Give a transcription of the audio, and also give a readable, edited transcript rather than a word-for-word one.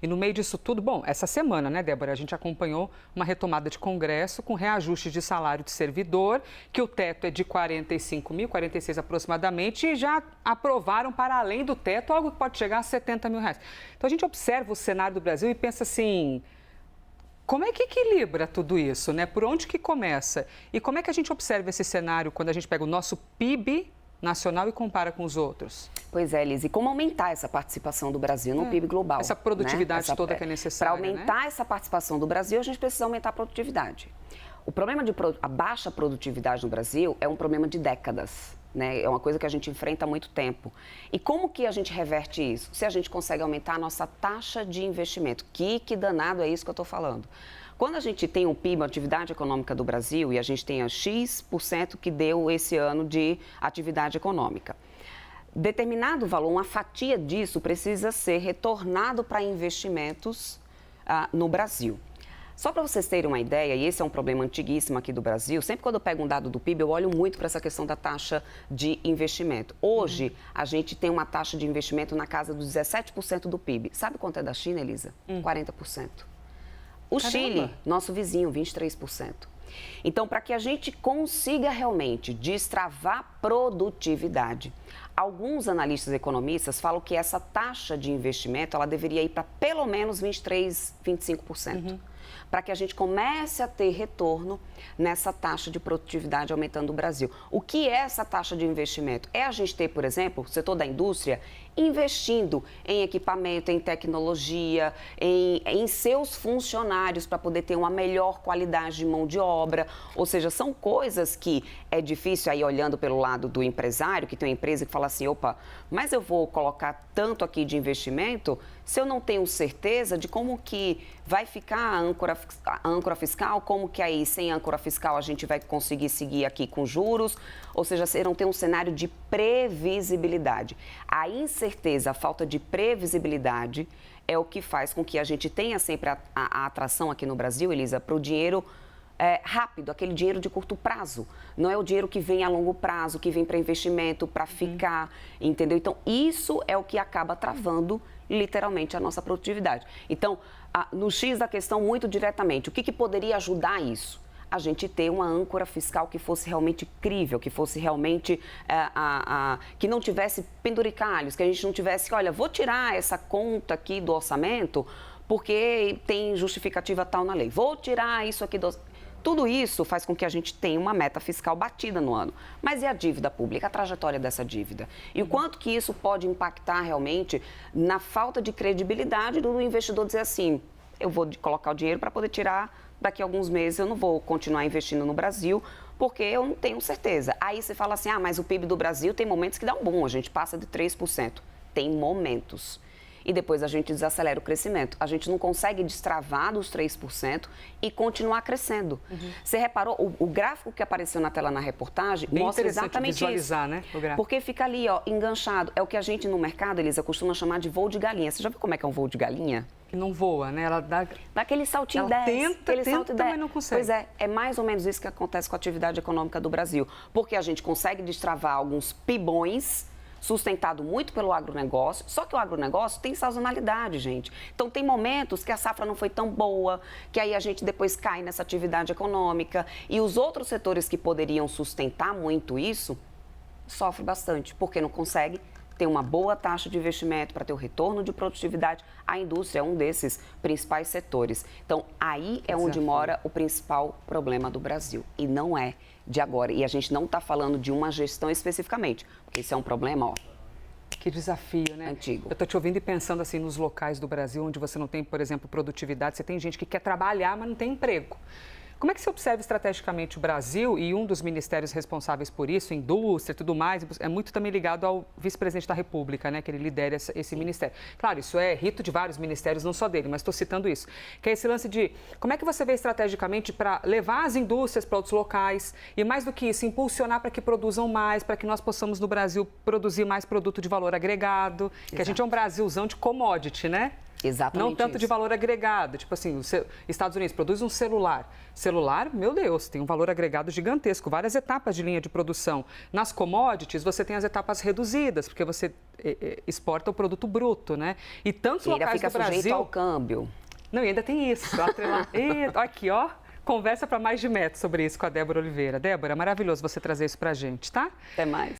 E no meio disso tudo, bom, essa semana, né, Débora, a gente acompanhou uma retomada de Congresso com reajuste de salário de servidor, que o teto é de 45 mil, 46 aproximadamente, e já aprovaram para além do teto algo que pode chegar a 70 mil reais. Então a gente observa o cenário do Brasil e pensa assim, como é que equilibra tudo isso, né? Por onde que começa? E como é que a gente observa esse cenário quando a gente pega o nosso PIB nacional e compara com os outros? Pois é, Liz, e como aumentar essa participação do Brasil no PIB global? Essa produtividade, né? Toda que é necessária. Para aumentar, né, essa participação do Brasil, a gente precisa aumentar a produtividade. O problema a baixa produtividade no Brasil é um problema de décadas, né? É uma coisa que a gente enfrenta há muito tempo. E como que a gente reverte isso? Se a gente consegue aumentar a nossa taxa de investimento. Que danado é isso que eu estou falando. Quando a gente tem um PIB, a atividade econômica do Brasil, e a gente tem a X% que deu esse ano de atividade econômica, determinado valor, uma fatia disso precisa ser retornado para investimentos no Brasil. Só para vocês terem uma ideia, e esse é um problema antiguíssimo aqui do Brasil, sempre quando eu pego um dado do PIB, eu olho muito para essa questão da taxa de investimento. Hoje, a gente tem uma taxa de investimento na casa dos 17% do PIB. Sabe quanto é da China, Elisa? 40%. O Chile, nosso vizinho, 23%. Então, para que a gente consiga realmente destravar produtividade, alguns analistas economistas falam que essa taxa de investimento ela deveria ir para pelo menos 23%, 25%. Para que a gente comece a ter retorno nessa taxa de produtividade aumentando no Brasil. O que é essa taxa de investimento? É a gente ter, por exemplo, o setor da indústria investindo em equipamento, em tecnologia, em seus funcionários para poder ter uma melhor qualidade de mão de obra. Ou seja, são coisas que é difícil aí olhando pelo lado do empresário, que tem uma empresa que fala assim, opa, mas eu vou colocar tanto aqui de investimento se eu não tenho certeza de como que vai ficar a âncora fiscal, como que aí sem âncora fiscal a gente vai conseguir seguir aqui com juros, ou seja, você não tem um cenário de previsibilidade. A incerteza, a falta de previsibilidade é o que faz com que a gente tenha sempre a atração aqui no Brasil, Elisa, para o dinheiro rápido, aquele dinheiro de curto prazo. Não é o dinheiro que vem a longo prazo, que vem para investimento, para ficar, entendeu? Então, isso é o que acaba travando literalmente a nossa produtividade. Então, no X da questão, muito diretamente, o que poderia ajudar isso? A gente ter uma âncora fiscal que fosse realmente crível, que fosse realmente, que não tivesse penduricalhos, que a gente não tivesse, olha, vou tirar essa conta aqui do orçamento porque tem justificativa tal na lei, vou tirar isso aqui do orçamento. Tudo isso faz com que a gente tenha uma meta fiscal batida no ano. Mas e a dívida pública, a trajetória dessa dívida? E o quanto que isso pode impactar realmente na falta de credibilidade do investidor dizer assim, eu vou colocar o dinheiro para poder tirar daqui a alguns meses, eu não vou continuar investindo no Brasil, porque eu não tenho certeza. Aí você fala assim, mas o PIB do Brasil tem momentos que dá um boom, a gente passa de 3%. Tem momentos. E depois a gente desacelera o crescimento. A gente não consegue destravar dos 3% e continuar crescendo. Você reparou, o gráfico que apareceu na tela na reportagem bem mostra exatamente visualizar, isso. Né, o gráfico. Porque fica ali, enganchado. É o que a gente no mercado, Elisa, costuma chamar de voo de galinha. Você já viu como é que é um voo de galinha? Que não voa, né? Ela dá aquele saltinho ela 10. Tenta, mas não consegue. Pois é mais ou menos isso que acontece com a atividade econômica do Brasil. Porque a gente consegue destravar alguns pibões sustentado muito pelo agronegócio, só que o agronegócio tem sazonalidade, gente. Então, tem momentos que a safra não foi tão boa, que aí a gente depois cai nessa atividade econômica. E os outros setores que poderiam sustentar muito isso, sofrem bastante, porque não consegue ter uma boa taxa de investimento para ter o retorno de produtividade. A indústria é um desses principais setores. Então, aí é onde mora o principal problema do Brasil. E não é de agora. E a gente não está falando de uma gestão especificamente, porque isso é um problema, que desafio, né? Antigo. Eu estou te ouvindo e pensando assim nos locais do Brasil onde você não tem, por exemplo, produtividade, você tem gente que quer trabalhar, mas não tem emprego. Como é que você observa estrategicamente o Brasil e um dos ministérios responsáveis por isso, indústria e tudo mais, é muito também ligado ao vice-presidente da República, né, que ele lidera esse ministério. Claro, isso é rito de vários ministérios, não só dele, mas estou citando isso. Que é esse lance de como é que você vê estrategicamente para levar as indústrias para outros locais e, mais do que isso, impulsionar para que produzam mais, para que nós possamos, no Brasil, produzir mais produto de valor agregado, que a gente é um Brasilzão de commodity, né? Exatamente Não tanto isso. de valor agregado. Tipo assim, os Estados Unidos produz um celular. Celular, meu Deus, tem um valor agregado gigantesco, várias etapas de linha de produção. Nas commodities, você tem as etapas reduzidas, porque você exporta o produto bruto, né? E tantos E ainda locais fica do Brasil... sujeito ao câmbio. Não, e ainda tem isso. Aqui, ó. Conversa para mais de metro sobre isso com a Débora Oliveira. Débora, maravilhoso você trazer isso para a gente, tá? Até mais.